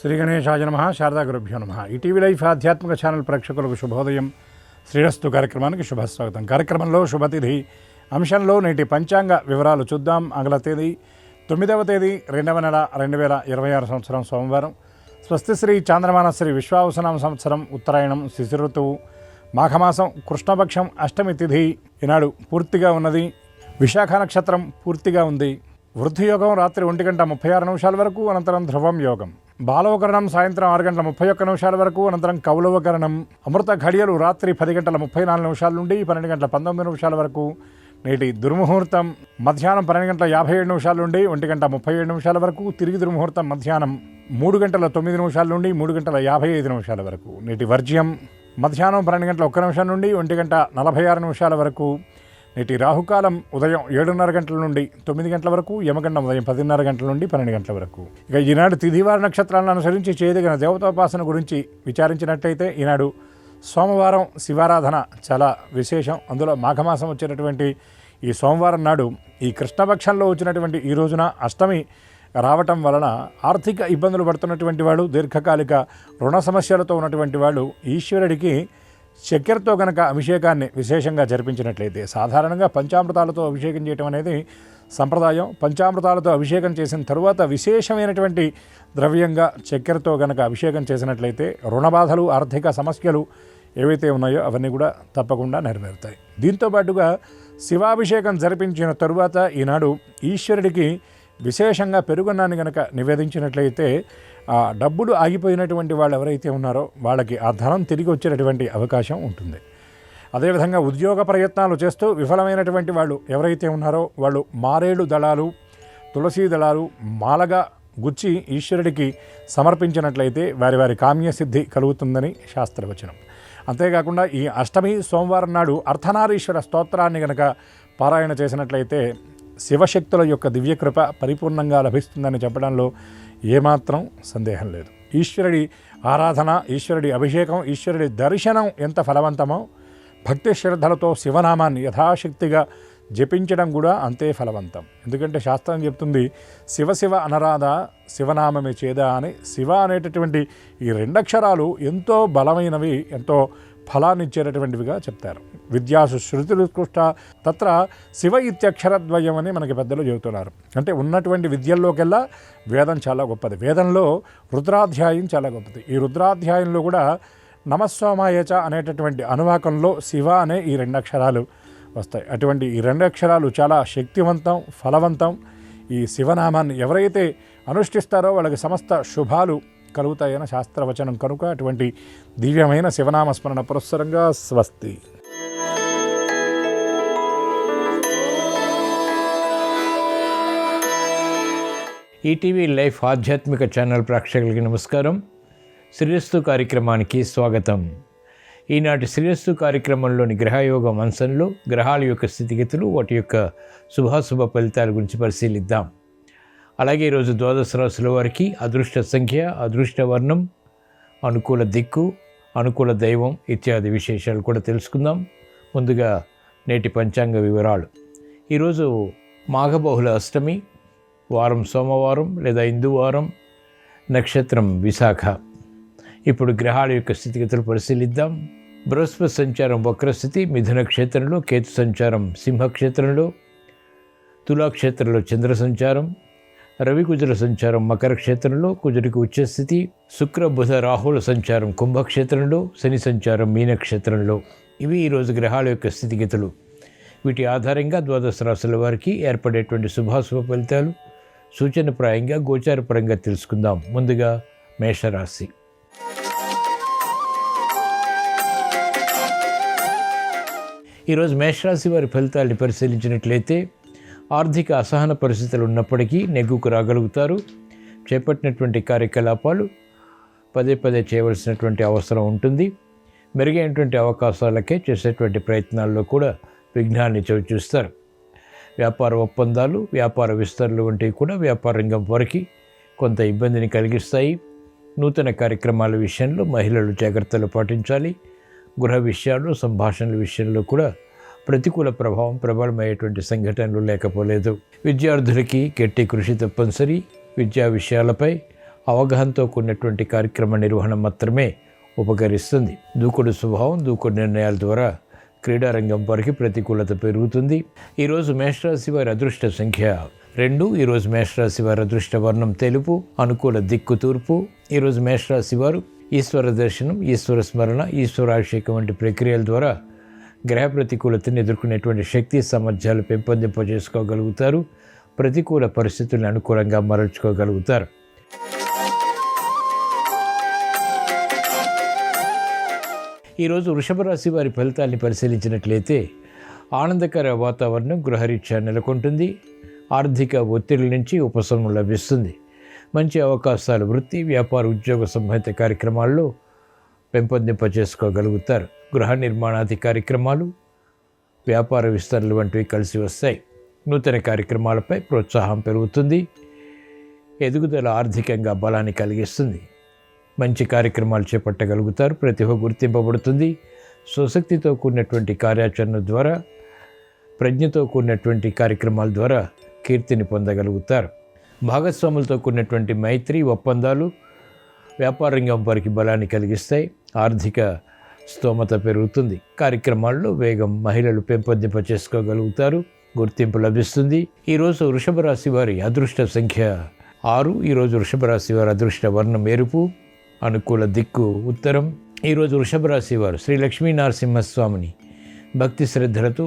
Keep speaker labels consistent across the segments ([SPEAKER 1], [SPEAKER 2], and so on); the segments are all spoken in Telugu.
[SPEAKER 1] శ్రీ గణేశాయ నమః. శారదా గురుభ్యో నమః. ఈటీవీ లైఫ్ ఆధ్యాత్మిక ఛానల్ ప్రేక్షకులకు శుభోదయం. శ్రీరస్తు కార్యక్రమానికి శుభస్వాగతం. కార్యక్రమంలో శుభతిథి అంశంలో నేటి పంచాంగ వివరాలు చూద్దాం. ఆంగ్ల తేదీ 9వ తేదీ 2వ నెల 2026 సంవత్సరం సోమవారం. స్వస్తిశ్రీ చాంద్రమానశ్రీ విశ్వావసనామ సంవత్సరం ఉత్తరాయణం శిశిర ఋతువు మాఘమాసం కృష్ణపక్షం అష్టమి తిథి ఈనాడు పూర్తిగా ఉన్నది. విశాఖ నక్షత్రం పూర్తిగా ఉంది. వృద్ధి యోగం రాత్రి 1:36 వరకు, అనంతరం ధ్రువం యోగం. బాలవకరణం సాయంత్రం 6:31 వరకు, అనంతరం కౌలవకరణం. అమృత ఘడియలు రాత్రి 10:34 నుండి 12:19 వరకు. నేటి దుర్ముహూర్తం మధ్యాహ్నం 12:57 నుండి 1:37 వరకు. తిరిగి దుర్ముహూర్తం మధ్యాహ్నం 3:09 నుండి 3:55 వరకు. నేటి వర్జ్యం మధ్యాహ్నం 12:01 నుండి 1:46 వరకు. నేటి రాహుకాలం ఉదయం 7:30 నుండి 9 వరకు. యమగండం ఉదయం 10:30 నుండి 12 వరకు. ఇక ఈనాడు తిథివార నక్షత్రాలను అనుసరించి చేయదగిన దేవతాపాసన గురించి విచారించినట్లయితే ఈనాడు సోమవారం శివారాధన చాలా విశేషం. అందులో మాఘమాసం వచ్చినటువంటి ఈ సోమవారం నాడు ఈ కృష్ణపక్షంలో వచ్చినటువంటి ఈ రోజున అష్టమి రావటం వలన ఆర్థిక ఇబ్బందులు పడుతున్నటువంటి వాడు, దీర్ఘకాలిక రుణ సమస్యలతో ఉన్నటువంటి వాడు ఈశ్వరుడికి చక్కెరతో కనుక అభిషేకాన్ని విశేషంగా జరిపించినట్లయితే, సాధారణంగా పంచామృతాలతో అభిషేకం చేయటం అనేది సంప్రదాయం. పంచామృతాలతో అభిషేకం చేసిన తరువాత విశేషమైనటువంటి ద్రవ్యంగా చక్కెరతో కనుక అభిషేకం చేసినట్లయితే రుణబాధలు, ఆర్థిక సమస్యలు ఏవైతే ఉన్నాయో అవన్నీ కూడా తప్పకుండా నెరవేరుతాయి. దీంతోపాటుగా శివాభిషేకం జరిపించిన తరువాత ఈనాడు ఈశ్వరుడికి విశేషంగా పెరుగన్నాన్ని కనుక నివేదించినట్లయితే ఆ డబ్బులు ఆగిపోయినటువంటి వాళ్ళు ఎవరైతే ఉన్నారో వాళ్ళకి ఆ ధనం తిరిగి వచ్చేటటువంటి అవకాశం ఉంటుంది. అదేవిధంగా ఉద్యోగ ప్రయత్నాలు చేస్తూ విఫలమైనటువంటి వాళ్ళు ఎవరైతే ఉన్నారో వాళ్ళు మారేడు దళాలు, తులసీ దళాలు మాలగా గుచ్చి ఈశ్వరుడికి సమర్పించినట్లయితే వారి వారి కామ్యసిద్ధి కలుగుతుందని శాస్త్రవచనం. అంతేకాకుండా ఈ అష్టమి సోమవారం నాడు అర్ధనారీశ్వర స్తోత్రాన్ని కనుక పారాయణ చేసినట్లయితే శివశక్తుల యొక్క దివ్యకృప పరిపూర్ణంగా లభిస్తుందని చెప్పడంలో ఏమాత్రం సందేహం లేదు. ఈశ్వరుడి ఆరాధన, ఈశ్వరుడి అభిషేకం, ఈశ్వరుడి దర్శనం ఎంత ఫలవంతమో భక్తి శ్రద్ధలతో శివనామాన్ని యథాశక్తిగా జపించడం కూడా అంతే ఫలవంతం. ఎందుకంటే శాస్త్రం చెప్తుంది, శివ శివ అనరాధ శివనామమే చేదా అని. శివ అనేటటువంటి ఈ 2 అక్షరాలు ఎంతో బలమైనవి, ఎంతో ఫలాన్ని ఇచ్చేటటువంటివిగా చెప్తారు. విద్యాసు శృతిరుత్కృష్ట తత్ర శివ ఇత్యక్షరద్వయం అని మనకి పెద్దలు చెబుతున్నారు. అంటే ఉన్నటువంటి విద్యల్లోకెల్లా వేదం చాలా గొప్పది. వేదంలో రుద్రాధ్యాయం చాలా గొప్పది. ఈ రుద్రాధ్యాయంలో కూడా నమస్వామాయచ అనేటటువంటి అనువాకంలో శివ అనే ఈ 2 అక్షరాలు వస్తాయి. అటువంటి ఈ 2 అక్షరాలు చాలా శక్తివంతం, ఫలవంతం. ఈ శివనామాన్ని ఎవరైతే అనుష్ఠిస్తారో వాళ్ళకి సమస్త శుభాలు కలుగుతాయని శాస్త్రవచనం. కనుక అటువంటి దివ్యమైన శివనామస్మరణ పురస్సరంగా స్వస్తి.
[SPEAKER 2] ఈటీవీ లైఫ్ ఆధ్యాత్మిక ఛానల్ ప్రేక్షకులకి నమస్కారం. శ్రీరస్తు కార్యక్రమానికి స్వాగతం. ఈనాటి శ్రీరస్తు కార్యక్రమంలోని గ్రహయోగం అంశంలో గ్రహాల యొక్క స్థితిగతులు, వాటి యొక్క శుభాశుభ ఫలితాల గురించి పరిశీలిద్దాం. అలాగే ఈరోజు ద్వాదశ రాశుల వారికి అదృష్ట సంఖ్య, అదృష్ట వర్ణం, అనుకూల దిక్కు, అనుకూల దైవం ఇత్యాది విశేషాలు కూడా తెలుసుకుందాం. ముందుగా నేటి పంచాంగ వివరాలు. ఈరోజు మాఘబహుళ అష్టమి, వారం సోమవారం లేదా హిందూవారం, నక్షత్రం విశాఖ. ఇప్పుడు గ్రహాల యొక్క స్థితిగతులు పరిశీలిద్దాం. బృహస్పతి సంచారం వక్రస్థితి మిథున క్షేత్రంలో, కేతు సంచారం సింహక్షేత్రంలో, తులాక్షేత్రంలో చంద్ర సంచారం, రవి కుజుల సంచారం మకర క్షేత్రంలో, కుజుడికి ఉచ్చస్థితి, శుక్ర బుధ రాహుల సంచారం కుంభక్షేత్రంలో, శని సంచారం మీనక్షేత్రంలో. ఇవి ఈరోజు గ్రహాల యొక్క స్థితిగతులు. వీటి ఆధారంగా ద్వాదశ రాశుల వారికి ఏర్పడేటువంటి శుభాశుభ ఫలితాలు సూచనప్రాయంగా గోచారపరంగా తెలుసుకుందాం. ముందుగా మేషరాశి. ఈరోజు మేషరాశి వారి ఫలితాన్ని పరిశీలించినట్లయితే ఆర్థిక అసహన పరిస్థితులు ఉన్నప్పటికీ నెగ్గుకు రాగలుగుతారు. చేపట్టినటువంటి కార్యకలాపాలు పదే పదే చేయవలసినటువంటి అవసరం ఉంటుంది. మెరుగైనటువంటి అవకాశాలకే చేసేటువంటి ప్రయత్నాల్లో కూడా విఘ్నాన్ని చవిచూస్తారు. వ్యాపార ఒప్పందాలు, వ్యాపార విస్తరణలు వంటివి కూడా వ్యాపార రంగం వారికి కొంత ఇబ్బందిని కలిగిస్తాయి. నూతన కార్యక్రమాల విషయంలో మహిళలు జాగ్రత్తలు పాటించాలి. గృహ విషయాలు, సంభాషణల విషయంలో కూడా ప్రతికూల ప్రభావం ప్రబలమయ్యేటువంటి సంఘటనలు లేకపోలేదు. విద్యార్థులకి గట్టి కృషి తప్పనిసరి. విద్యా విషయాలపై అవగాహనతో కూడినటువంటి కార్యక్రమ నిర్వహణ మాత్రమే ఉపకరిస్తుంది. దూకుడు స్వభావం, దూకుడు నిర్ణయాల ద్వారా క్రీడారంగం వారికి ప్రతికూలత పెరుగుతుంది. ఈరోజు మేషరాశి వారి అదృష్ట సంఖ్య 2. ఈరోజు మేషరాశి వారి అదృష్ట వర్ణం తెలుపు, అనుకూల దిక్కు తూర్పు. ఈరోజు మేషరాశి వారు ఈశ్వర దర్శనం, ఈశ్వర స్మరణ, ఈశ్వరాభిషేకం వంటి ప్రక్రియల ద్వారా గ్రహ ప్రతికూలతను ఎదుర్కొనేటువంటి శక్తి సామర్థ్యాలు పెంపొందింపజేసుకోగలుగుతారు. ప్రతికూల పరిస్థితులను అనుకూలంగా మరల్చుకోగలుగుతారు. ఈరోజు వృషభ రాశి వారి ఫలితాన్ని పరిశీలించినట్లయితే ఆనందకర వాతావరణం గృహరీత్యా నెలకొంటుంది. ఆర్థిక ఒత్తిడి నుంచి ఉపశమనం లభిస్తుంది. మంచి అవకాశాలు వృత్తి, వ్యాపార, ఉద్యోగ సంబంధిత కార్యక్రమాల్లో పెంపొందింపజేసుకోగలుగుతారు. గృహ నిర్మాణాది కార్యక్రమాలు, వ్యాపార విస్తరణలు వంటివి కలిసి వస్తాయి. నూతన కార్యక్రమాలపై ప్రోత్సాహం పెరుగుతుంది. ఎదుగుదల ఆర్థికంగా బలాన్ని కలిగిస్తుంది. మంచి కార్యక్రమాలు చేపట్టగలుగుతారు. ప్రతిభ గుర్తింపబడుతుంది. స్వశక్తితో కూడినటువంటి కార్యాచరణ ద్వారా, ప్రజ్ఞతో కూడినటువంటి కార్యక్రమాల ద్వారా కీర్తిని పొందగలుగుతారు. భాగస్వాములతో కూడినటువంటి మైత్రి ఒప్పందాలు వ్యాపార రంగం వారికి బలాన్ని కలిగిస్తాయి. ఆర్థిక స్తోమత పెరుగుతుంది. కార్యక్రమాల్లో వేగం మహిళలు పెంపొందింపచేసుకోగలుగుతారు. గుర్తింపు లభిస్తుంది. ఈరోజు వృషభ రాశి వారి అదృష్ట సంఖ్య 6. ఈరోజు వృషభ రాశి వారి అదృష్ట వర్ణం ఎరుపు, అనుకూల దిక్కు ఉత్తరం. ఈరోజు వృషభ రాశి వారు శ్రీ లక్ష్మీ నరసింహస్వామిని భక్తి శ్రద్ధలతో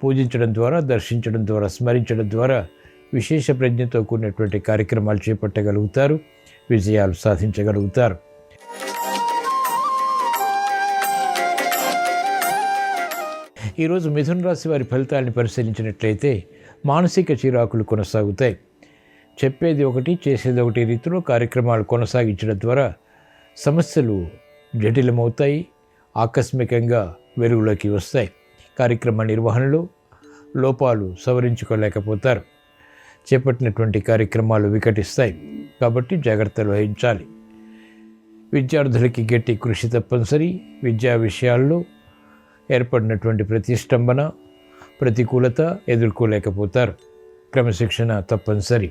[SPEAKER 2] పూజించడం ద్వారా, దర్శించడం ద్వారా, స్మరించడం ద్వారా విశేష ప్రజ్ఞతో కూడినటువంటి కార్యక్రమాలు చేపట్టగలుగుతారు. విజయాలు సాధించగలుగుతారు. ఈరోజు మిథున రాశి వారి ఫలితాలను పరిశీలించినట్లయితే మానసిక చిరాకులు కొనసాగుతాయి. చెప్పేది ఒకటి, చేసేది ఒకటి రీతిలో కార్యక్రమాలు కొనసాగించడం ద్వారా సమస్యలు జటిలమవుతాయి. ఆకస్మికంగా వెలుగులోకి వస్తాయి. కార్యక్రమ నిర్వహణలో లోపాలు సవరించుకోలేకపోతారు. చేపట్టినటువంటి కార్యక్రమాలు వికటిస్తాయి. కాబట్టి జాగ్రత్తలు వహించాలి. విద్యార్థులకి గట్టి కృషి తప్పనిసరి. విద్యా విషయాల్లో ఏర్పడినటువంటి ప్రతిష్టంభన, ప్రతికూలత ఎదుర్కోలేకపోతారు. క్రమశిక్షణ తప్పనిసరి.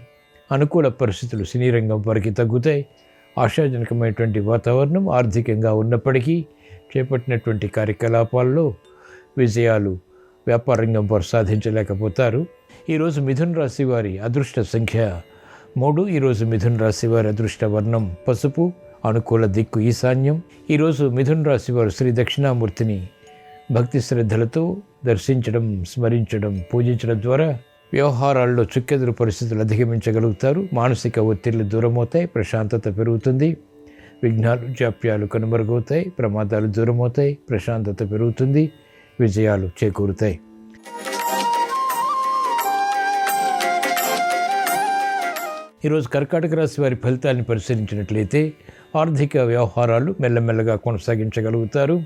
[SPEAKER 2] అనుకూల పరిస్థితులు సినీ రంగం వారికి తగ్గుతాయి. ఆశాజనకమైనటువంటి వాతావరణం ఆర్థికంగా ఉన్నప్పటికీ చేపట్టినటువంటి కార్యకలాపాల్లో విజయాలు వ్యాపార రంగం వారు సాధించలేకపోతారు. ఈరోజు మిథున రాశి వారి అదృష్ట సంఖ్య 3. ఈరోజు మిథున రాశి వారి అదృష్ట వర్ణం పసుపు, అనుకూల దిక్కు ఈశాన్యం. ఈరోజు మిథున రాశి వారు శ్రీ దక్షిణామూర్తిని భక్తి శ్రద్ధలతో దర్శించడం, స్మరించడం, పూజించడం ద్వారా వ్యవహారాల్లో చుక్కెదురు పరిస్థితులు అధిగమించగలుగుతారు. మానసిక ఒత్తిళ్లు దూరమవుతాయి. ప్రశాంతత పెరుగుతుంది. విఘ్నాలు, జాప్యాలు కనుమరుగవుతాయి. ప్రమాదాలు దూరమవుతాయి. ప్రశాంతత పెరుగుతుంది. విజయాలు చేకూరుతాయి. ఈరోజు కర్కాటక రాశి వారి ఫలితాలను పరిశీలించినట్లయితే ఆర్థిక వ్యవహారాలు మెల్లమెల్లగా కొనసాగించగలుగుతారు.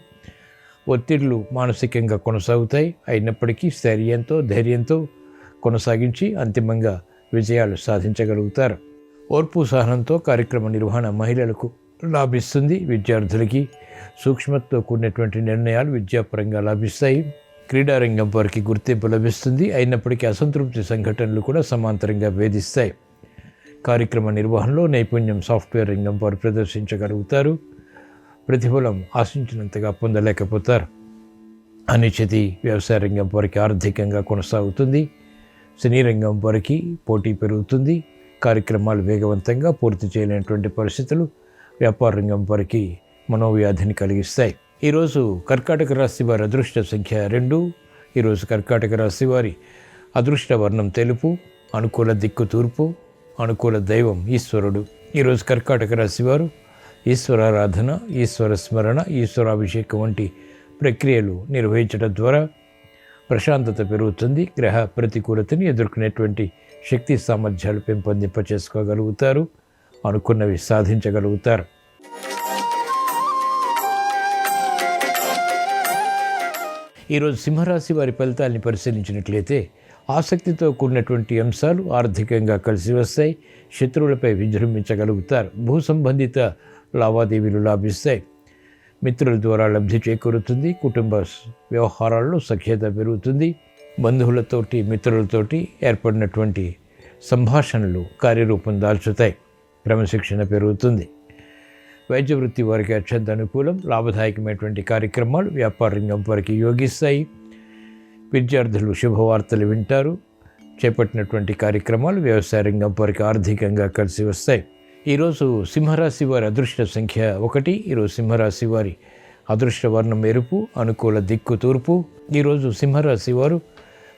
[SPEAKER 2] ఒత్తిళ్లు మానసికంగా కొనసాగుతాయి. అయినప్పటికీ స్థైర్యంతో, ధైర్యంతో కొనసాగించి అంతిమంగా విజయాలు సాధించగలుగుతారు. ఓర్పు సహనంతో కార్యక్రమ నిర్వహణ మహిళలకు లాభిస్తుంది. విద్యార్థులకి సూక్ష్మతతో కూడినటువంటి నిర్ణయాలు విద్యాపరంగా లాభిస్తాయి. క్రీడారంగం వారికి గుర్తింపు లభిస్తుంది. అయినప్పటికీ అసంతృప్తి సంఘటనలు కూడా సమాంతరంగా వేధిస్తాయి. కార్యక్రమ నిర్వహణలో నైపుణ్యం సాఫ్ట్వేర్ రంగం వారు ప్రదర్శించగలుగుతారు. ప్రతిఫలం ఆశించినంతగా పొందలేకపోతారు. అనిశ్చితి వ్యవసాయ రంగం వారికి ఆర్థికంగా కొనసాగుతుంది. సినీ రంగం వారికి పోటీ పెరుగుతుంది. కార్యక్రమాలు వేగవంతంగా పూర్తి చేయలేనటువంటి పరిస్థితులు వ్యాపార రంగం వారికి మనోవ్యాధిని కలిగిస్తాయి. ఈరోజు కర్కాటక రాశి వారి అదృష్ట సంఖ్య 2. ఈరోజు కర్కాటక రాశి వారి అదృష్ట వర్ణం తెలుపు, అనుకూల దిక్కు తూర్పు, అనుకూల దైవం ఈశ్వరుడు. ఈరోజు కర్కాటక రాశి వారు ఈశ్వరారాధన, ఈశ్వర స్మరణ, ఈశ్వరాభిషేకం వంటి ప్రక్రియలు నిర్వహించడం ద్వారా ప్రశాంతత పెరుగుతుంది. గ్రహ ప్రతికూలతని ఎదుర్కొనేటువంటి శక్తి సామర్థ్యాలు పెంపొందింపచేసుకోగలుగుతారు. అనుకున్నవి సాధించగలుగుతారు. ఈరోజు సింహరాశి వారి ఫలితాన్ని పరిశీలించినట్లయితే ఆసక్తితో కూడినటువంటి అంశాలు ఆర్థికంగా కలిసి వస్తాయి. శత్రువులపై విజృంభించగలుగుతారు. భూ సంబంధిత లావాదేవీలు లాభిస్తాయి. మిత్రుల ద్వారా లబ్ధి చేకూరుతుంది. కుటుంబ వ్యవహారాల్లో సఖ్యత పెరుగుతుంది. బంధువులతోటి, మిత్రులతోటి ఏర్పడినటువంటి సంభాషణలు కార్యరూపం దాల్చుతాయి. క్రమశిక్షణ పెరుగుతుంది. వైద్య వృత్తి వారికి అత్యంత అనుకూలం. లాభదాయకమైనటువంటి కార్యక్రమాలు వ్యాపార రంగం వారికి యోగిస్తాయి. విద్యార్థులు శుభవార్తలు వింటారు. చేపట్టినటువంటి కార్యక్రమాలు వ్యవసాయ రంగం వారికి ఆర్థికంగా కలిసి వస్తాయి. ఈరోజు సింహరాశి వారి అదృష్ట సంఖ్య 1. ఈరోజు సింహరాశి వారి అదృష్ట వర్ణం ఎరుపు, అనుకూల దిక్కు తూర్పు. ఈరోజు సింహరాశి వారు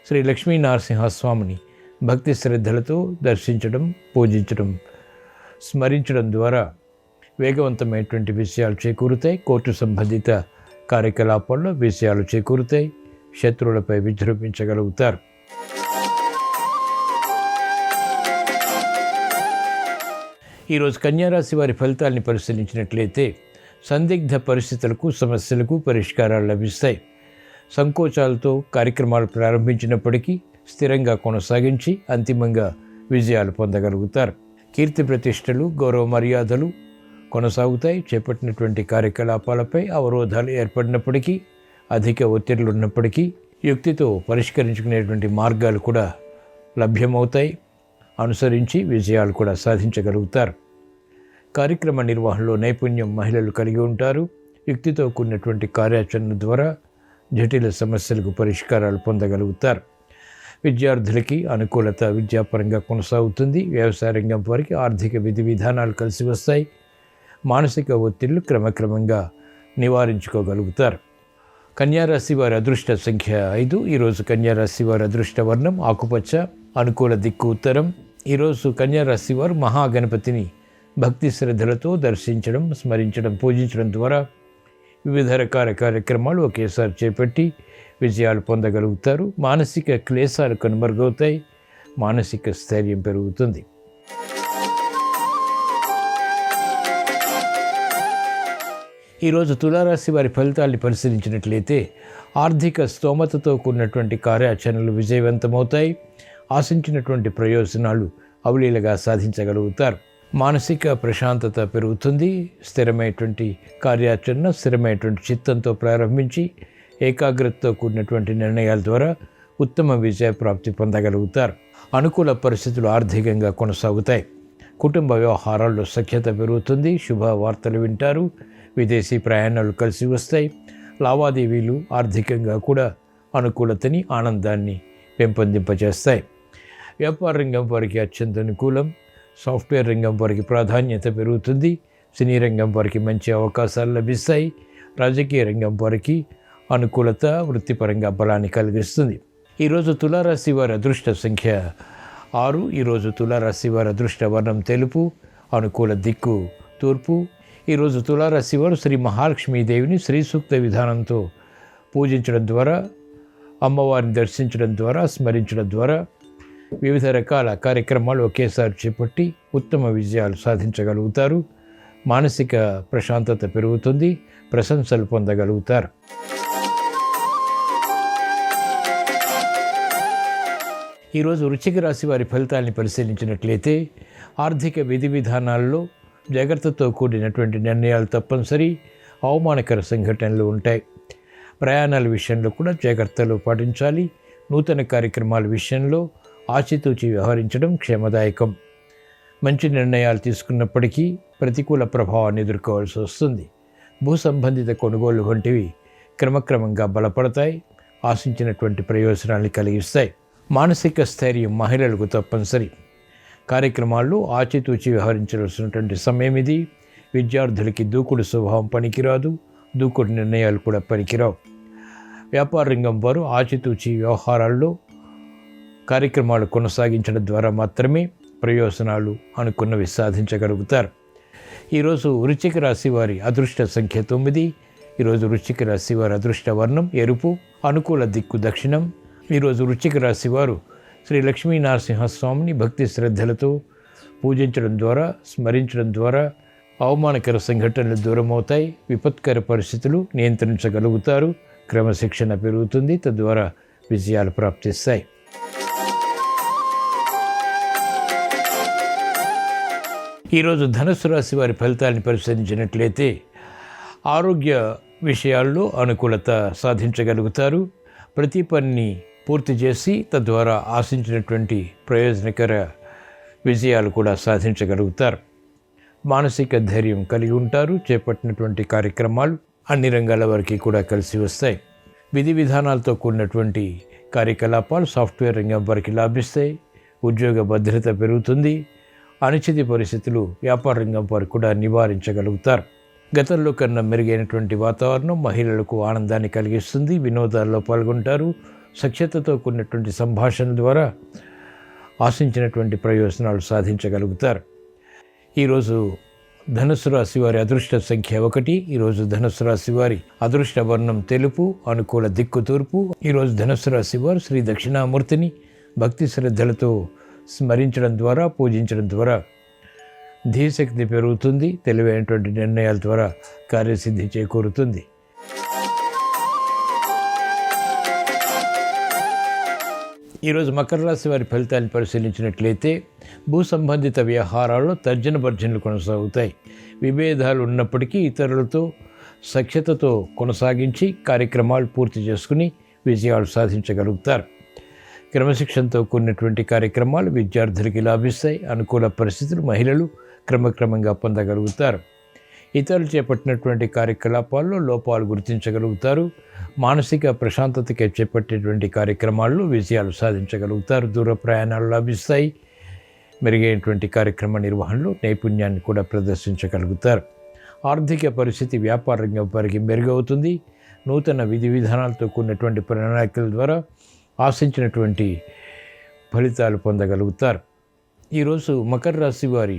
[SPEAKER 2] శ్రీ లక్ష్మీ నరసింహస్వామిని భక్తి శ్రద్ధలతో దర్శించడం, పూజించడం, స్మరించడం ద్వారా వేగవంతమైనటువంటి విషయాలు చేకూరుతాయి. కోర్టు సంబంధిత కార్యకలాపాల్లో విషయాలు చేకూరుతాయి. శత్రువులపై విజృంభించగలుగుతారు. ఈరోజు కన్యారాశి వారి ఫలితాలని పరిశీలించినట్లయితే సందిగ్ధ పరిస్థితులకు, సమస్యలకు పరిష్కారాలు లభిస్తాయి. సంకోచాలతో కార్యక్రమాలు ప్రారంభించినప్పటికీ స్థిరంగా కొనసాగించి అంతిమంగా విజయాలు పొందగలుగుతారు. కీర్తి ప్రతిష్టలు, గౌరవ మర్యాదలు కొనసాగుతాయి. చేపట్టినటువంటి కార్యకలాపాలపై అవరోధాలు ఏర్పడినప్పటికీ, అధిక ఒత్తిడులు ఉన్నప్పటికీ యుక్తితో పరిష్కరించుకునేటువంటి మార్గాలు కూడా లభ్యమవుతాయి. అనుసరించి విజయాలు కూడా సాధించగలుగుతారు. కార్యక్రమ నిర్వహణలో నైపుణ్యం మహిళలు కలిగి ఉంటారు. యుక్తితో కూడినటువంటి కార్యాచరణ ద్వారా జటిల సమస్యలకు పరిష్కారాలు పొందగలుగుతారు. విద్యార్థులకి అనుకూలత విద్యాపరంగా కొనసాగుతుంది. వ్యవసాయ రంగం వారికి ఆర్థిక విధి విధానాలు కలిసి వస్తాయి. మానసిక ఒత్తిళ్లు క్రమక్రమంగా నివారించుకోగలుగుతారు. కన్యారాశి వారి అదృష్ట సంఖ్య 5. ఈరోజు కన్యారాశి వారి అదృష్ట వర్ణం ఆకుపచ్చ, అనుకూల దిక్కు ఉత్తరం. ఈరోజు కన్యారాశి వారు మహాగణపతిని భక్తి శ్రద్ధలతో దర్శించడం, స్మరించడం, పూజించడం ద్వారా వివిధ రకాల కార్యక్రమాలు ఒకేసారి చేపట్టి విజయాలు పొందగలుగుతారు. మానసిక క్లేశాలు కనుమరుగవుతాయి. మానసిక స్థైర్యం పెరుగుతుంది. ఈరోజు తులారాశి వారి ఫలితాన్ని పరిశీలించినట్లయితే ఆర్థిక స్తోమతతో కూడినటువంటి కార్యాచరణలు విజయవంతమవుతాయి. ఆశించినటువంటి ప్రయోజనాలు అవలీలగా సాధించగలుగుతారు. మానసిక ప్రశాంతత పెరుగుతుంది. స్థిరమైనటువంటి కార్యాచరణ, స్థిరమైనటువంటి చిత్తంతో ప్రారంభించి ఏకాగ్రతతో కూడినటువంటి నిర్ణయాల ద్వారా ఉత్తమ విజయ ప్రాప్తి పొందగలుగుతారు. అనుకూల పరిస్థితులు ఆర్థికంగా కొనసాగుతాయి. కుటుంబ వ్యవహారాల్లో సఖ్యత పెరుగుతుంది. శుభ వార్తలు వింటారు. విదేశీ ప్రయాణాలు కలిసి వస్తాయి. లావాదేవీలు ఆర్థికంగా కూడా అనుకూలతని, ఆనందాన్ని పెంపొందింపజేస్తాయి. వ్యాపార రంగం వారికి అత్యంత అనుకూలం. సాఫ్ట్వేర్ రంగం వారికి ప్రాధాన్యత పెరుగుతుంది. సినీ రంగం వారికి మంచి అవకాశాలు లభిస్తాయి. రాజకీయ రంగం వారికి అనుకూలత, వృత్తిపరంగా బలాన్ని కలిగిస్తుంది. ఈరోజు తులారాశి వారి అదృష్ట సంఖ్య 6. ఈరోజు తులారాశి వారి అదృష్ట వర్ణం తెలుపు, అనుకూల దిక్కు తూర్పు. ఈరోజు తులారాశి వారు శ్రీ మహాలక్ష్మీదేవిని శ్రీ సూక్త విధానంతో పూజించడం ద్వారా, అమ్మవారిని దర్శించడం ద్వారా, స్మరించడం ద్వారా వివిధ రకాల కార్యక్రమాలు ఒకేసారి చేపట్టి ఉత్తమ విజయాలు సాధించగలుగుతారు. మానసిక ప్రశాంతత పెరుగుతుంది. ప్రశంసలు పొందగలుగుతారు. ఈరోజు వృశ్చిక రాశి వారి ఫలితాన్ని పరిశీలించినట్లయితే ఆర్థిక విధి విధానాల్లో జాగ్రత్తతో కూడినటువంటి నిర్ణయాలు తప్పనిసరి. అవమానకర సంఘటనలు ఉంటాయి. ప్రయాణాల విషయంలో కూడా జాగ్రత్తలు పాటించాలి. నూతన కార్యక్రమాల విషయంలో ఆచితూచి వ్యవహరించడం క్షేమదాయకం. మంచి నిర్ణయాలు తీసుకున్నప్పటికీ ప్రతికూల ప్రభావాన్ని ఎదుర్కోవాల్సి వస్తుంది. భూ సంబంధిత కొనుగోలు వంటివి క్రమక్రమంగా బలపడతాయి. ఆశించినటువంటి ప్రయోజనాన్ని కలిగిస్తాయి. మానసిక స్థైర్యం మహిళలకు తప్పనిసరి. కార్యక్రమాల్లో ఆచితూచి వ్యవహరించాల్సినటువంటి సమయం ఇది. విద్యార్థులకి దూకుడు స్వభావం పనికిరాదు. దూకుడు నిర్ణయాలు కూడా పనికిరావు. వ్యాపార రంగం వారు ఆచితూచి వ్యవహారాల్లో కార్యక్రమాలు కొనసాగించడం ద్వారా మాత్రమే ప్రయోజనాలు అనుకున్నవి సాధించగలుగుతారు. ఈరోజు వృశ్చిక రాశి వారి అదృష్ట సంఖ్య 9. ఈరోజు వృశ్చిక రాశి వారి అదృష్ట వర్ణం ఎరుపు, అనుకూల దిక్కు దక్షిణం. ఈరోజు వృశ్చిక రాశి వారు శ్రీ లక్ష్మీ నరసింహస్వామిని భక్తి శ్రద్ధలతో పూజించడం ద్వారా, స్మరించడం ద్వారా అవమానకర సంఘటనలు దూరమవుతాయి. విపత్కర పరిస్థితులు నియంత్రించగలుగుతారు. క్రమశిక్షణ పెరుగుతుంది. తద్వారా విజయాలు ప్రాప్తిస్తాయి. ఈరోజు ధనుస్సు రాశి వారి ఫలితాలను పరిశీలించినట్లయితే ఆరోగ్య విషయాల్లో అనుకూలత సాధించగలుగుతారు. ప్రతి పనిని పూర్తి చేసి తద్వారా ఆశించినటువంటి ప్రయోజనకర విజయాలు కూడా సాధించగలుగుతారు. మానసిక ధైర్యం కలిగి ఉంటారు. చేపట్టినటువంటి కార్యక్రమాలు అన్ని రంగాల వారికి కూడా కలిసి వస్తాయి. విధి విధానాలతో కూడినటువంటి కార్యకలాపాలు సాఫ్ట్వేర్ రంగం వారికి లాభిస్తాయి. ఉద్యోగ భద్రత పెరుగుతుంది. అనిశ్చిత పరిస్థితులు వ్యాపార రంగం వారికి కూడా నివారించగలుగుతారు. గతంలో కన్నా మెరుగైనటువంటి వాతావరణం మహిళలకు ఆనందాన్ని కలిగిస్తుంది. వినోదాల్లో పాల్గొంటారు. సఖ్యతతో కూడినటువంటి సంభాషణ ద్వారా ఆశించినటువంటి ప్రయోజనాలు సాధించగలుగుతారు. ఈరోజు ధనుసు రాశి వారి అదృష్ట సంఖ్య 1. ఈరోజు ధనుసు రాశి వారి అదృష్ట వర్ణం తెలుపు, అనుకూల దిక్కు తూర్పు. ఈరోజు ధనుసు రాశి వారు శ్రీ దక్షిణామూర్తిని భక్తి శ్రద్ధలతో స్మరించడం ద్వారా, పూజించడం ద్వారా ధీశక్తి పెరుగుతుంది. తెలివైనటువంటి నిర్ణయాల ద్వారా కార్యసిద్ధి చేకూరుతుంది. ఈరోజు మకర రాశి వారి ఫలితాన్ని పరిశీలించినట్లయితే భూ సంబంధిత వ్యవహారాల్లో తర్జన భర్జనలు కొనసాగుతాయి. విభేదాలు ఉన్నప్పటికీ ఇతరులతో సఖ్యతతో కొనసాగించి కార్యక్రమాలు పూర్తి చేసుకుని విజయాలు సాధించగలుగుతారు. క్రమశిక్షణతో కూడినటువంటి కార్యక్రమాలు విద్యార్థులకి లాభిస్తాయి. అనుకూల పరిస్థితులు మహిళలు క్రమక్రమంగా పొందగలుగుతారు. ఇతరులు చేపట్టినటువంటి కార్యకలాపాల్లో లోపాలు గుర్తించగలుగుతారు. మానసిక ప్రశాంతతకి చేపట్టేటువంటి కార్యక్రమాల్లో విజయాలు సాధించగలుగుతారు. దూర ప్రయాణాలు లాభిస్తాయి. మెరుగైనటువంటి కార్యక్రమ నిర్వహణలో నైపుణ్యాన్ని కూడా ప్రదర్శించగలుగుతారు. ఆర్థిక పరిస్థితి వ్యాపార రంగం వారికి మెరుగవుతుంది. నూతన విధి విధానాలతో కూడినటువంటి ప్రణాళికల ద్వారా ఆశించినటువంటి ఫలితాలు పొందగలుగుతారు. ఈరోజు మకర రాశి వారి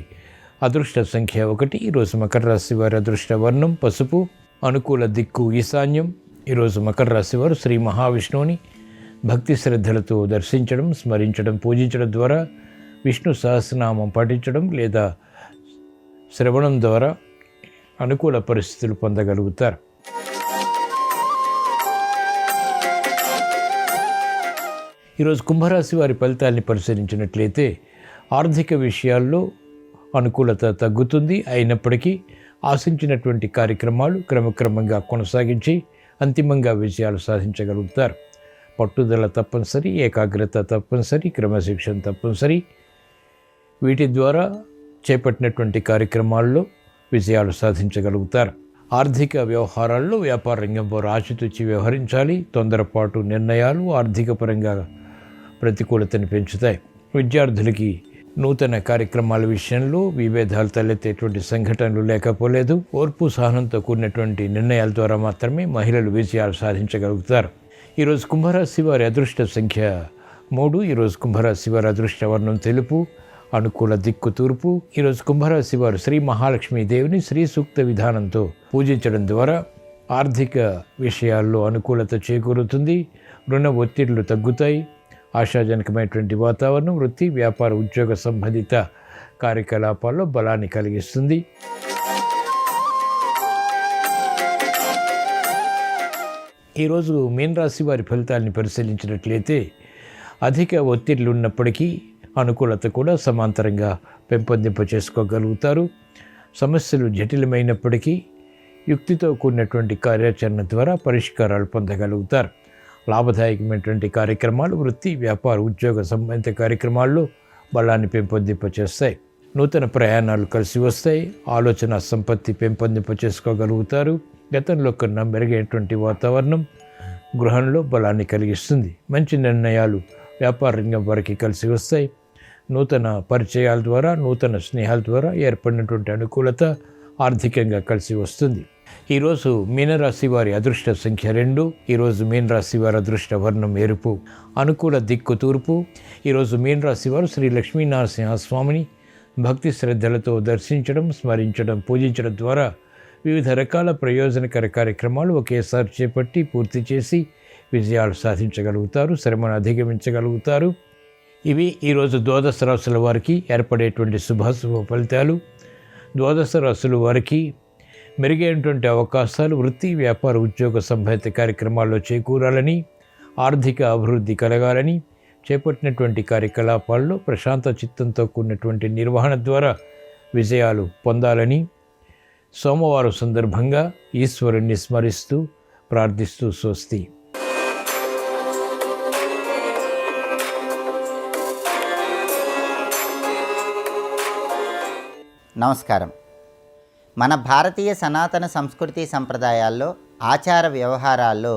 [SPEAKER 2] అదృష్ట సంఖ్య 1. ఈరోజు మకర రాశి వారి అదృష్ట వర్ణం పసుపు, అనుకూల దిక్కు ఈశాన్యం. ఈరోజు మకర రాశి వారు శ్రీ మహావిష్ణువుని భక్తి శ్రద్ధలతో దర్శించడం, స్మరించడం, పూజించడం ద్వారా విష్ణు సహస్రనామం పఠించడం లేదా శ్రవణం ద్వారా అనుకూల పరిస్థితులు పొందగలుగుతారు. ఈరోజు కుంభరాశి వారి ఫలితాన్ని పరిశీలించినట్లయితే ఆర్థిక విషయాల్లో అనుకూలత తగ్గుతుంది. అయినప్పటికీ ఆశించినటువంటి కార్యక్రమాలు క్రమక్రమంగా కొనసాగించి అంతిమంగా విజయాలు సాధించగలుగుతారు. పట్టుదల తప్పనిసరి, ఏకాగ్రత తప్పనిసరి, క్రమశిక్షణ తప్పనిసరి. వీటి ద్వారా చేపట్టినటువంటి కార్యక్రమాల్లో విజయాలు సాధించగలుగుతారు. ఆర్థిక వ్యవహారాల్లో వ్యాపార రంగం వారు ఆచితూచి వ్యవహరించాలి. తొందరపాటు నిర్ణయాలు ఆర్థిక పరంగా ప్రతికూలతను పెంచుతాయి. విద్యార్థులకి నూతన కార్యక్రమాల విషయంలో విభేదాలు తలెత్తేటువంటి సంఘటనలు లేకపోలేదు. ఓర్పు సహనంతో కూడినటువంటి నిర్ణయాల ద్వారా మాత్రమే మహిళలు విజయాలు సాధించగలుగుతారు. ఈరోజు కుంభరాశి వారి అదృష్ట సంఖ్య 3. ఈరోజు కుంభరాశి వారి అదృష్ట వర్ణం తెలుపు, అనుకూల దిక్కు తూర్పు. ఈరోజు కుంభరాశి వారు శ్రీ మహాలక్ష్మీదేవిని శ్రీ సూక్త విధానంతో పూజించడం ద్వారా ఆర్థిక విషయాల్లో అనుకూలత చేకూరుతుంది. రుణ ఒత్తిళ్లు తగ్గుతాయి. ఆశాజనకమైనటువంటి వాతావరణం వృత్తి, వ్యాపార, ఉద్యోగ సంబంధిత కార్యకలాపాల్లో బలాన్ని కలిగిస్తుంది. ఈరోజు మీన రాశి వారి ఫలితాలను పరిశీలించినట్లయితే అధిక ఒత్తిళ్లు ఉన్నప్పటికీ అనుకూలత కూడా సమాంతరంగా పెంపొందింప చేసుకోగలుగుతారు. సమస్యలు జటిలమైనప్పటికీ యుక్తితో కూడినటువంటి కార్యాచరణ ద్వారా పరిష్కారాలు పొందగలుగుతారు. లాభదాయకమైనటువంటి కార్యక్రమాలు వృత్తి, వ్యాపార, ఉద్యోగ సంబంధిత కార్యక్రమాల్లో బలాన్ని పెంపొందింపచేస్తాయి. నూతన ప్రయాణాలు కలిసి వస్తాయి. ఆలోచన సంపత్తి పెంపొందింప చేసుకోగలుగుతారు. గతంలో కన్నా మెరుగైనటువంటి వాతావరణం గృహంలో బలాన్ని కలిగిస్తుంది. మంచి నిర్ణయాలు వ్యాపార రంగం వారికి కలిసి వస్తాయి. నూతన పరిచయాల ద్వారా, నూతన స్నేహాల ద్వారా ఏర్పడినటువంటి అనుకూలత ఆర్థికంగా కలిసి వస్తుంది. ఈరోజు మీనరాశి వారి అదృష్ట సంఖ్య 2. ఈరోజు మీనరాశి వారి అదృష్ట వర్ణం ఎరుపు, అనుకూల దిక్కు తూర్పు. ఈరోజు మీనరాశి వారు శ్రీ లక్ష్మీనరసింహస్వామిని భక్తి శ్రద్ధలతో దర్శించడం, స్మరించడం, పూజించడం ద్వారా వివిధ రకాల ప్రయోజనకర కార్యక్రమాలు ఒకేసారి చేపట్టి పూర్తి చేసి విజయాలు సాధించగలుగుతారు. శ్రమను అధిగమించగలుగుతారు. ఇవి ఈరోజు ద్వాదశ రాశుల వారికి ఏర్పడేటువంటి శుభాశుభ ఫలితాలు. ద్వాదశ రాశుల వారికి మెరుగైనటువంటి అవకాశాలు వృత్తి, వ్యాపార, ఉద్యోగ సంబంధిత కార్యక్రమాల్లో చేకూరాలని, ఆర్థిక అభివృద్ధి కలగాలని, చేపట్టినటువంటి కార్యకలాపాల్లో ప్రశాంత చిత్తంతో కూడినటువంటి నిర్వహణ ద్వారా విజయాలు పొందాలని సోమవారం సందర్భంగా ఈశ్వరుణ్ణి స్మరిస్తూ ప్రార్థిస్తూ స్వస్తి.
[SPEAKER 3] నమస్కారం. మన భారతీయ సనాతన సంస్కృతి సంప్రదాయాల్లో ఆచార వ్యవహారాల్లో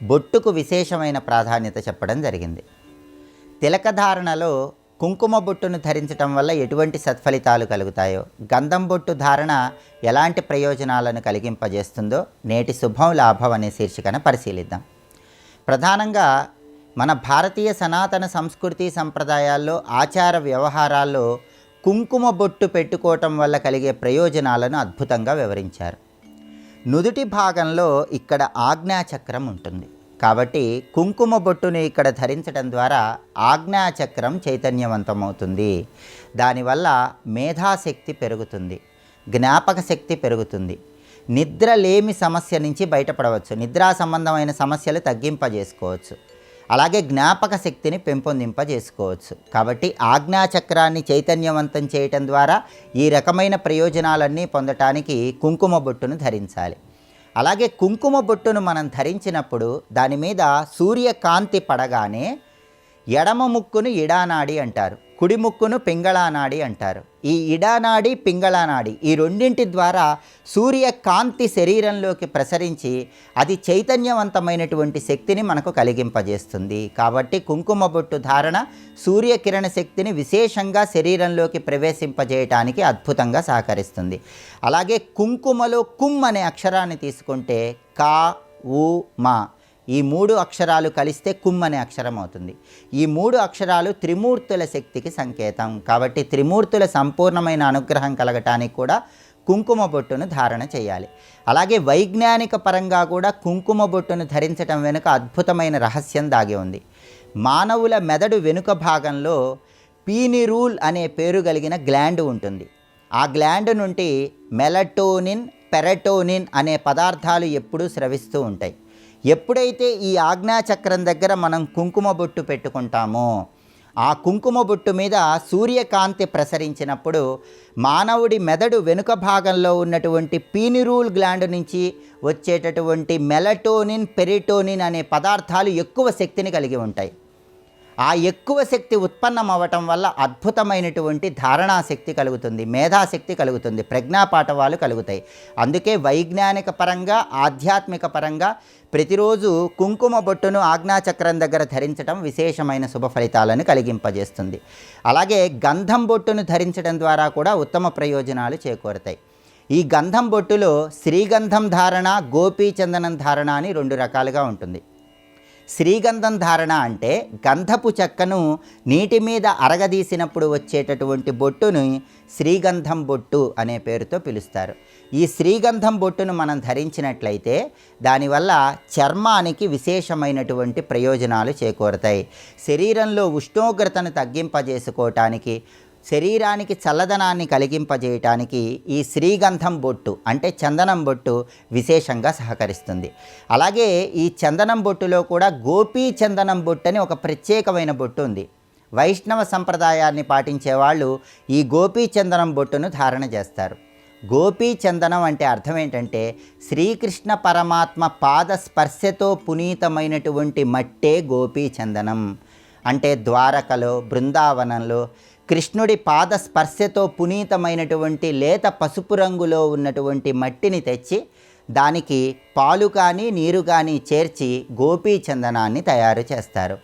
[SPEAKER 3] బొట్టుకు విశేషమైన ప్రాధాన్యత చెప్పడం జరిగింది. తిలకధారణలో కుంకుమ బొట్టును ధరించడం వల్ల ఎటువంటి సత్ఫలితాలు కలుగుతాయో, గంధం బొట్టు ధారణ ఎలాంటి ప్రయోజనాలను కలిగింపజేస్తుందో నేటి శుభం లాభం అనే శీర్షికన పరిశీలిద్దాం. ప్రధానంగా మన భారతీయ సనాతన సంస్కృతి సంప్రదాయాల్లో ఆచార వ్యవహారాల్లో కుంకుమ బొట్టు పెట్టుకోవటం వల్ల కలిగే ప్రయోజనాలను అద్భుతంగా వివరించారు. నుదుటి భాగంలో ఇక్కడ ఆజ్ఞాచక్రం ఉంటుంది కాబట్టి కుంకుమ బొట్టుని ఇక్కడ ధరించడం ద్వారా ఆజ్ఞాచక్రం చైతన్యవంతమవుతుంది. దానివల్ల మేధాశక్తి పెరుగుతుంది, జ్ఞాపక శక్తి పెరుగుతుంది, నిద్రలేమి సమస్య నుంచి బయటపడవచ్చు, నిద్రా సంబంధమైన సమస్యలు తగ్గింపజేసుకోవచ్చు, అలాగే జ్ఞాపక శక్తిని పెంపొందింపజేసుకోవచ్చు. కాబట్టి ఆజ్ఞాచక్రాన్ని చైతన్యవంతం చేయటం ద్వారా ఈ రకమైన ప్రయోజనాలన్నీ పొందటానికి కుంకుమ బొట్టును ధరించాలి. అలాగే కుంకుమ బొట్టును మనం ధరించినప్పుడు దాని మీద సూర్యకాంతి పడగానే ఎడమ ముక్కును ఇడానాడి అంటారు, కుడి ముక్కును పింగళానాడి అంటారు. ఈ ఇడానాడి పింగళానాడి ఈ రెండింటి ద్వారా సూర్యకాంతి శరీరంలోకి ప్రసరించి అది చైతన్యవంతమైనటువంటి శక్తిని మనకు కలిగింపజేస్తుంది. కాబట్టి కుంకుమ బొట్టు ధారణ సూర్యకిరణ శక్తిని విశేషంగా శరీరంలోకి ప్రవేశింపజేయటానికి అద్భుతంగా సహకరిస్తుంది. అలాగే కుంకుమలో కుమ్ అనే అక్షరాన్ని తీసుకుంటే కా ఉ మా ఈ 3 అక్షరాలు కలిస్తే కుమ్ అనే అక్షరం అవుతుంది. ఈ 3 అక్షరాలు త్రిమూర్తుల శక్తికి సంకేతం. కాబట్టి త్రిమూర్తుల సంపూర్ణమైన అనుగ్రహం కలగటానికి కూడా కుంకుమ బొట్టును ధారణ చేయాలి. అలాగే వైజ్ఞానిక పరంగా కూడా కుంకుమ బొట్టును ధరించడం వెనుక అద్భుతమైన రహస్యం దాగి ఉంది. మానవుల మెదడు వెనుక భాగంలో పీనిరూల్ అనే పేరు కలిగిన గ్లాండ్ ఉంటుంది. ఆ గ్లాండ్ నుండి మెలటోనిన్, పెరటోనిన్ అనే పదార్థాలు ఎప్పుడూ స్రవిస్తూ ఉంటాయి. ఎప్పుడైతే ఈ ఆజ్ఞాచక్రం దగ్గర మనం కుంకుమ బొట్టు పెట్టుకుంటామో ఆ కుంకుమ బొట్టు మీద సూర్యకాంతి ప్రసరించినప్పుడు మానవుడి మెదడు వెనుక భాగంలో ఉన్నటువంటి పీనిరూల్ గ్లాండ్ నుంచి వచ్చేటటువంటి మెలటోనిన్, పెరిటోనిన్ అనే పదార్థాలు ఎక్కువ శక్తిని కలిగి ఉంటాయి. ఆ ఎక్కువ శక్తి ఉత్పన్నం అవ్వటం వల్ల అద్భుతమైనటువంటి ధారణాశక్తి కలుగుతుంది, మేధాశక్తి కలుగుతుంది, ప్రజ్ఞాపాఠవాలు కలుగుతాయి. అందుకే వైజ్ఞానిక పరంగా ఆధ్యాత్మిక పరంగా ప్రతిరోజు కుంకుమ బొట్టును ఆజ్ఞాచక్రం దగ్గర ధరించడం విశేషమైన శుభ ఫలితాలను కలిగింపజేస్తుంది. అలాగే గంధం బొట్టును ధరించడం ద్వారా కూడా ఉత్తమ ప్రయోజనాలు చేకూరుతాయి. ఈ గంధం బొట్టులో శ్రీగంధం ధారణ, గోపీచందనం ధారణ అని 2 రకాలుగా ఉంటుంది. శ్రీగంధం ధారణ అంటే గంధపు చెక్కను నీటి మీద అరగదీసినప్పుడు వచ్చేటటువంటి బొట్టుని శ్రీగంధం బొట్టు అనే పేరుతో పిలుస్తారు. ఈ శ్రీగంధం బొట్టును మనం ధరించినట్లయితే దానివల్ల చర్మానికి విశేషమైనటువంటి ప్రయోజనాలు చేకూరుతాయి. శరీరంలో ఉష్ణోగ్రతను తగ్గింపజేసుకోవటానికి, శరీరానికి చల్లదనాన్ని కలిగింపజేయటానికి ఈ శ్రీగంధం బొట్టు అంటే చందనం బొట్టు విశేషంగా సహకరిస్తుంది. అలాగే ఈ చందనం బొట్టులో కూడా గోపీ చందనం బొట్టు అని ఒక ప్రత్యేకమైన బొట్టు ఉంది. వైష్ణవ సంప్రదాయాన్ని పాటించే వాళ్ళు ఈ గోపీ చందనం బొట్టును ధారణ చేస్తారు. గోపీ చందనం అంటే అర్థం ఏంటంటే శ్రీకృష్ణ పరమాత్మ పాద స్పర్శతో పునీతమైనటువంటి మట్టే గోపీ చందనం. అంటే ద్వారకలో, బృందావనంలో కృష్ణుడి పాద స్పర్శతో పునీతమైనటువంటి లేత పసుపు రంగులో ఉన్నటువంటి మట్టిని తెచ్చి దానికి పాలు కానీ నీరు కానీ చేర్చి గోపీ చందనాన్ని తయారు చేస్తారు.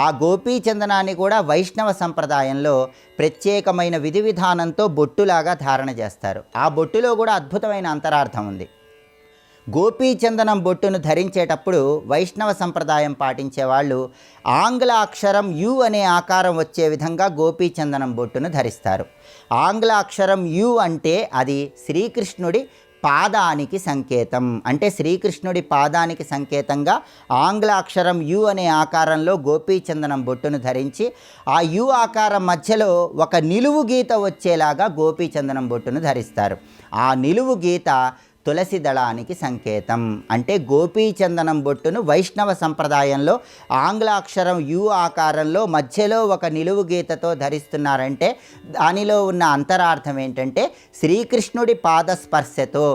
[SPEAKER 3] ఆ గోపీ చందనాన్ని కూడా వైష్ణవ సంప్రదాయంలో ప్రత్యేకమైన విధి విధానంతో బొట్టులాగా ధారణ చేస్తారు. ఆ బొట్టులో కూడా అద్భుతమైన అంతరార్థం ఉంది. గోపీచందనం బొట్టును ధరించేటప్పుడు వైష్ణవ సంప్రదాయం పాటించే వాళ్ళు ఆంగ్ల అక్షరం యు అనే ఆకారం వచ్చే విధంగా గోపీచందనం బొట్టును ధరిస్తారు. ఆంగ్ల అక్షరం యు అంటే అది శ్రీకృష్ణుడి పాదానికి సంకేతం. అంటే శ్రీకృష్ణుడి పాదానికి సంకేతంగా ఆంగ్ల అక్షరం యు అనే ఆకారంలో గోపీచందనం బొట్టును ధరించి ఆ యు ఆకారం మధ్యలో ఒక నిలువు గీత వచ్చేలాగా గోపీచందనం బొట్టును ధరిస్తారు. ఆ నిలువు గీత తులసి దళానికి సంకేతం. అంటే గోపీచందనం బొట్టును వైష్ణవ సంప్రదాయంలో ఆంగ్ల అక్షరం యు ఆకారంలో మధ్యలో ఒక నిలువు గీతతో ధరిస్తున్నారంటే దానిలో ఉన్న అంతరార్థం ఏంటంటే శ్రీకృష్ణుడి పాద స్పర్శతో,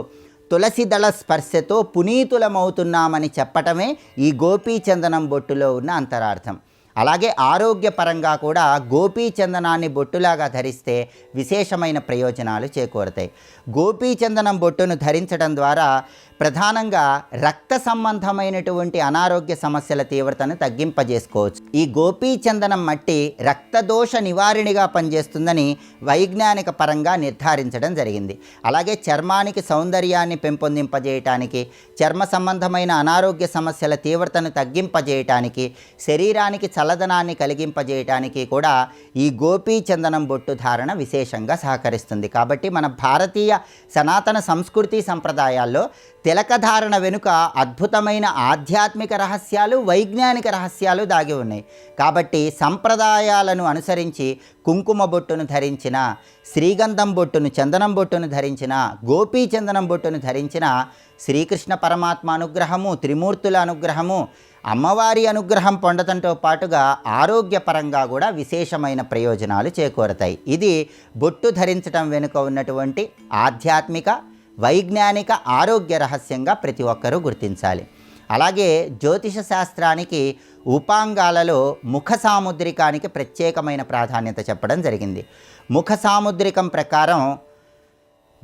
[SPEAKER 3] తులసిదళ స్పర్శతో పునీతులమవుతున్నామని చెప్పటమే ఈ గోపీచందనం బొట్టులో ఉన్న అంతరార్థం. అలాగే ఆరోగ్యపరంగా కూడా గోపీచందనాన్ని బొట్టులాగా ధరిస్తే విశేషమైన ప్రయోజనాలు చేకూరుతాయి. గోపీచందనం బొట్టును ధరించడం ద్వారా ప్రధానంగా రక్త సంబంధమైనటువంటి అనారోగ్య సమస్యల తీవ్రతను తగ్గింపజేసుకోవచ్చు. ఈ గోపీచందనం మట్టి రక్తదోష నివారణగా పనిచేస్తుందని వైజ్ఞానిక పరంగా నిర్ధారించడం జరిగింది. అలాగే చర్మానికి సౌందర్యాన్ని పెంపొందింపజేయటానికి, చర్మ సంబంధమైన అనారోగ్య సమస్యల తీవ్రతను తగ్గింపజేయటానికి, శరీరానికి చల్లదనాన్ని కలిగింపజేయటానికి కూడా ఈ గోపీచందనం బొట్టు ధారణ విశేషంగా సహకరిస్తుంది. కాబట్టి మన భారతీయ సనాతన సంస్కృతి సంప్రదాయాల్లో తిలక ధారణ వెనుక అద్భుతమైన ఆధ్యాత్మిక రహస్యాలు, వైజ్ఞానిక రహస్యాలు దాగి ఉన్నాయి. కాబట్టి సంప్రదాయాలను అనుసరించి కుంకుమ బొట్టును ధరించిన, శ్రీగంధం బొట్టును, చందనం బొట్టును ధరించిన, గోపీ చందనం బొట్టును ధరించిన శ్రీకృష్ణ పరమాత్మ అనుగ్రహము, త్రిమూర్తుల అనుగ్రహము, అమ్మవారి అనుగ్రహం పొందడంతో పాటుగా ఆరోగ్యపరంగా కూడా విశేషమైన ప్రయోజనాలు చేకూరతాయి. ఇది బొట్టు ధరించడం వెనుక ఉన్నటువంటి ఆధ్యాత్మిక, వైజ్ఞానిక, ఆరోగ్య రహస్యంగా ప్రతి ఒక్కరూ గుర్తించాలి. అలాగే జ్యోతిష శాస్త్రానికి ఉపాంగాలలో ముఖ సాముద్రికానికి ప్రత్యేకమైన ప్రాధాన్యత చెప్పడం జరిగింది. ముఖ సాముద్రికం ప్రకారం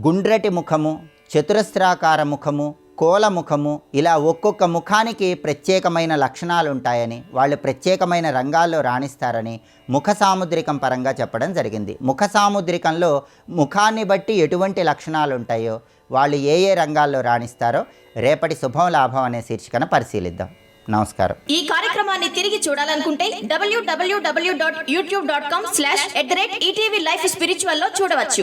[SPEAKER 3] గుండ్రటి ముఖము, చతురస్రాకార ముఖము, కోల ముఖము, ఇలా ఒక్కొక్క ముఖానికి ప్రత్యేకమైన లక్షణాలు ఉంటాయని, వాళ్ళు ప్రత్యేకమైన రంగాల్లో రాణిస్తారని ముఖ సాముద్రికం పరంగా చెప్పడం జరిగింది. ముఖ సాముద్రికంలో ముఖాన్ని బట్టి ఎటువంటి లక్షణాలు ఉంటాయో, వాళ్ళు ఏ ఏ రంగాల్లో రాణిస్తారో రేపటి శుభం లాభం అనే శీర్షికను పరిశీలిద్దాం. నమస్కారం.
[SPEAKER 4] ఈ కార్యక్రమాన్ని తిరిగి చూడాలనుకుంటే www.youtube.com/ETV Life Spiritual లో చూడవచ్చు.